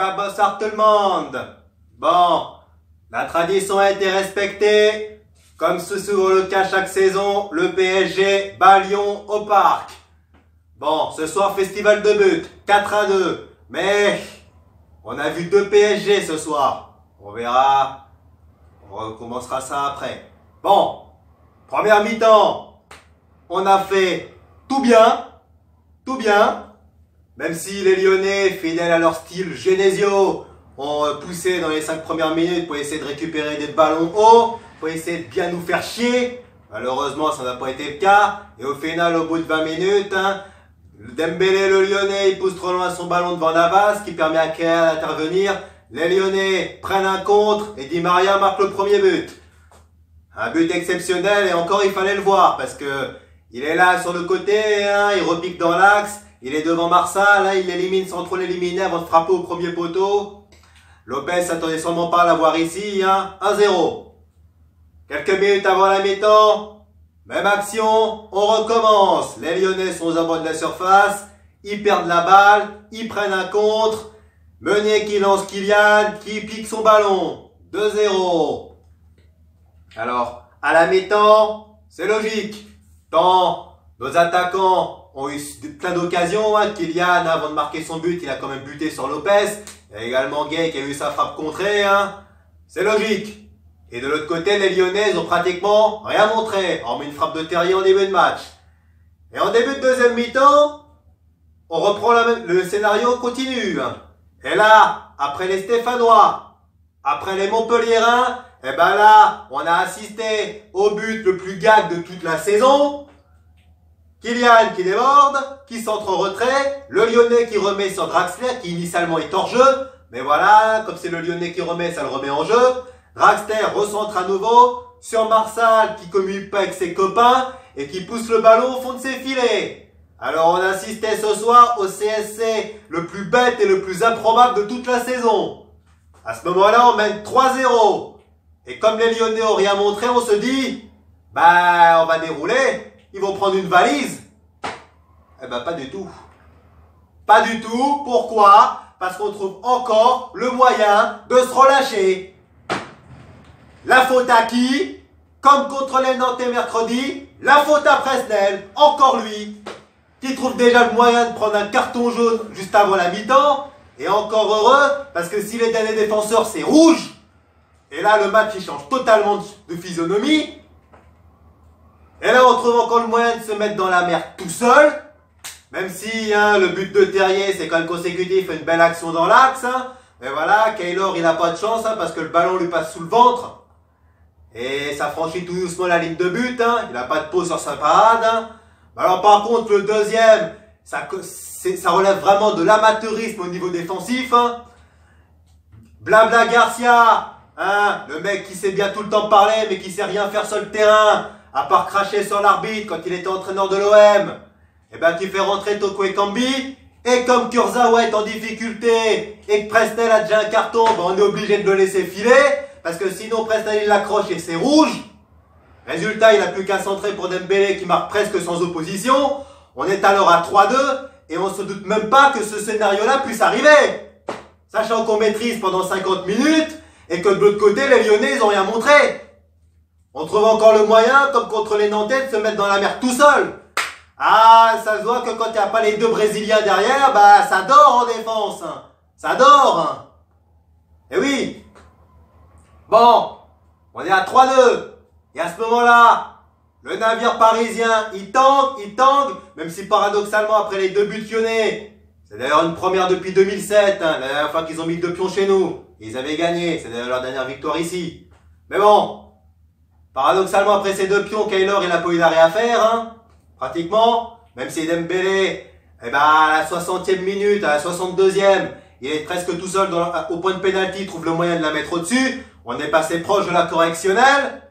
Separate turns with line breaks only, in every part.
bah bonsoir tout le monde. Bon, la tradition a été respectée. Comme c'est souvent le cas chaque saison, le PSG bat Lyon au parc. Bon, ce soir festival de buts, 4-2. Mais on a vu 2 PSG ce soir. On verra. On recommencera ça après. Bon, première mi-temps, on a fait tout bien. Tout bien. Même si les Lyonnais, fidèles à leur style Genesio, ont poussé dans les 5 premières minutes pour essayer de récupérer des ballons hauts, pour essayer de bien nous faire chier. Malheureusement, ça n'a pas été le cas. Et au final, au bout de 20 minutes, Dembélé, le Lyonnais, il pousse trop loin son ballon devant Navas, ce qui permet à Kean d'intervenir. Les Lyonnais prennent un contre et Di Maria marque le premier but. Un but exceptionnel et encore il fallait le voir parce que il est là sur le côté, il repique dans l'axe, il est devant Marsal, il l'élimine sans trop l'éliminer avant de frapper au premier poteau. Lopez s'attendait sûrement pas à l'avoir ici, 1-0. Quelques minutes avant la mi-temps, même action, on recommence. Les Lyonnais sont aux abords de la surface, ils perdent la balle, ils prennent un contre. Meunier qui lance Kylian, qui pique son ballon. 2-0. Alors, à la mi-temps, c'est logique. Tant nos attaquants ont eu plein d'occasions. Kylian, avant de marquer son but, il a quand même buté sur Lopez. Il y a également Gay qui a eu sa frappe contrée. C'est logique. Et de l'autre côté, les Lyonnais ont pratiquement rien montré, hormis une frappe de Terrier en début de match. Et en début de deuxième mi-temps, on reprend le scénario continue. Et là, après les Stéphanois, après les Montpelliérains, et ben là, on a assisté au but le plus gag de toute la saison. Kylian qui déborde, qui centre en retrait, le Lyonnais qui remet sur Draxler, qui initialement est hors jeu. Mais voilà, comme c'est le Lyonnais qui remet, ça le remet en jeu. Draxler recentre à nouveau sur Marsal qui communique pas avec ses copains et qui pousse le ballon au fond de ses filets. Alors on assistait ce soir au CSC le plus bête et le plus improbable de toute la saison. À ce moment-là, on mène 3-0. Et comme les Lyonnais ont rien montré, on se dit, on va dérouler, ils vont prendre une valise. Eh ben pas du tout. Pas du tout. Pourquoi? Parce qu'on trouve encore le moyen de se relâcher. La faute à qui? Comme contre les Nantais mercredi, la faute à Presnel, encore lui, qui trouve déjà le moyen de prendre un carton jaune juste avant la mi-temps, et encore heureux, parce que s'il est dernier défenseur, c'est rouge, et là le match il change totalement de physionomie, et là on trouve encore le moyen de se mettre dans la merde tout seul, même si le but de Terrier c'est quand même consécutif, une belle action dans l'axe, mais voilà, Keylor il n'a pas de chance, parce que le ballon lui passe sous le ventre, et ça franchit tout doucement la ligne de but, il n'a pas de pause sur sa parade. Alors par contre le deuxième, ça relève vraiment de l'amateurisme au niveau défensif. Blabla Garcia, le mec qui sait bien tout le temps parler mais qui sait rien faire sur le terrain, à part cracher sur l'arbitre quand il était entraîneur de l'OM, et qui fait rentrer Toko Ekambi, et comme Kurzawa est en difficulté et que Presnel a déjà un carton, on est obligé de le laisser filer, parce que sinon Presnel il l'accroche et c'est rouge. Résultat, il n'a plus qu'à centrer pour Dembélé qui marque presque sans opposition. On est alors à 3-2 et on se doute même pas que ce scénario-là puisse arriver. Sachant qu'on maîtrise pendant 50 minutes et que de l'autre côté, les Lyonnais, ils ont rien montré. On trouve encore le moyen, comme contre les Nantais, de se mettre dans la merde tout seul. Ça se voit que quand il n'y a pas les 2 Brésiliens derrière, ça dort en défense. Ça dort. Et oui. Bon, on est à 3-2. Et à ce moment-là, le navire parisien, il tangue, même si paradoxalement, après les 2 buts lyonnais, c'est d'ailleurs une première depuis 2007, la dernière fois qu'ils ont mis 2 pions chez nous, ils avaient gagné, c'est d'ailleurs leur dernière victoire ici. Mais bon, paradoxalement, après ces 2 pions, Keylor, il a pas eu d'arrêt à faire, pratiquement, même si Dembélé, à la 60e minute, à la 62e, il est presque tout seul au point de pénalty, il trouve le moyen de la mettre au-dessus, on est passé proche de la correctionnelle.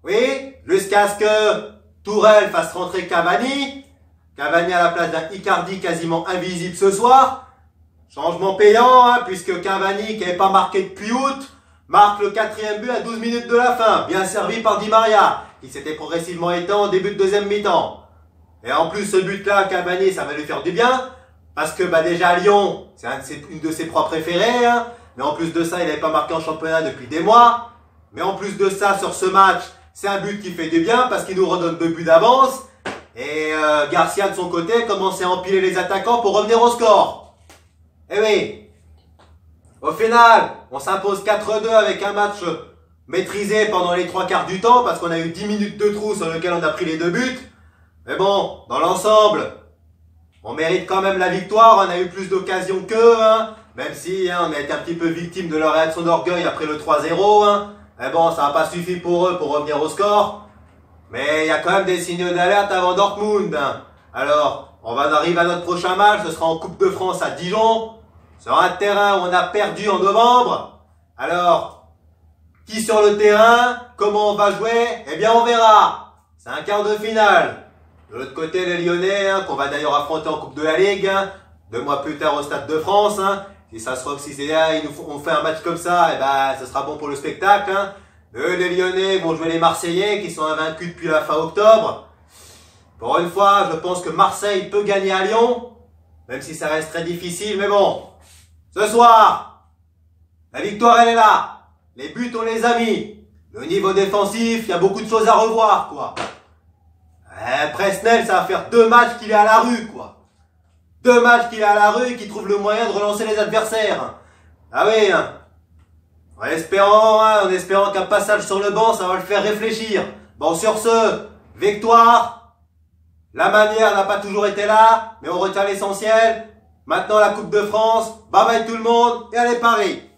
Oui, jusqu'à ce que Tourelle fasse rentrer Cavani. Cavani à la place d'un Icardi quasiment invisible ce soir. Changement payant, puisque Cavani, qui n'avait pas marqué depuis août, marque le 4e but à 12 minutes de la fin. Bien servi par Di Maria, qui s'était progressivement éteint en début de deuxième mi-temps. Et en plus, ce but-là, Cavani, ça va lui faire du bien. Parce que déjà Lyon, c'est une de ses proies préférées, hein. Mais en plus de ça, il n'avait pas marqué en championnat depuis des mois. Mais en plus de ça, sur ce match, c'est un but qui fait du bien parce qu'il nous redonne 2 buts d'avance. Et Garcia de son côté commençait à empiler les attaquants pour revenir au score. Eh oui. Au final, on s'impose 4-2 avec un match maîtrisé pendant les 3/4 du temps parce qu'on a eu 10 minutes de trou sur lequel on a pris les 2 buts. Mais bon, dans l'ensemble, on mérite quand même la victoire. On a eu plus d'occasions qu'eux, hein. Même si on a été un petit peu victime de leur réaction d'orgueil après le 3-0. Hein. Mais bon, ça n'a pas suffi pour eux pour revenir au score. Mais il y a quand même des signaux d'alerte avant Dortmund. Hein. Alors, on va arriver à notre prochain match. Ce sera en Coupe de France à Dijon. Sur un terrain où on a perdu en novembre. Alors, qui sur le terrain? Comment on va jouer? Eh bien, on verra. C'est un quart de finale. De l'autre côté, les Lyonnais, hein, qu'on va d'ailleurs affronter en Coupe de la Ligue, hein, 2 mois plus tard au Stade de France. Hein. Si ça se trouve, si c'est là, on fait un match comme ça, ce sera bon pour le spectacle. Hein. Eux, les Lyonnais, vont jouer les Marseillais, qui sont invaincus depuis la fin octobre. Pour une fois, je pense que Marseille peut gagner à Lyon, même si ça reste très difficile, mais bon. Ce soir, la victoire, elle est là. Les buts, on les a mis. Le niveau défensif, il y a beaucoup de choses à revoir, quoi. Presnel, ça va faire 2 matchs qu'il est à la rue, quoi. 2 matchs qu'il est à la rue et qu'il trouve le moyen de relancer les adversaires. Ah oui, hein. En espérant qu'un passage sur le banc, ça va le faire réfléchir. Bon, sur ce, victoire. La manière n'a pas toujours été là, mais on retient l'essentiel. Maintenant, la Coupe de France. Bye bye tout le monde et allez Paris.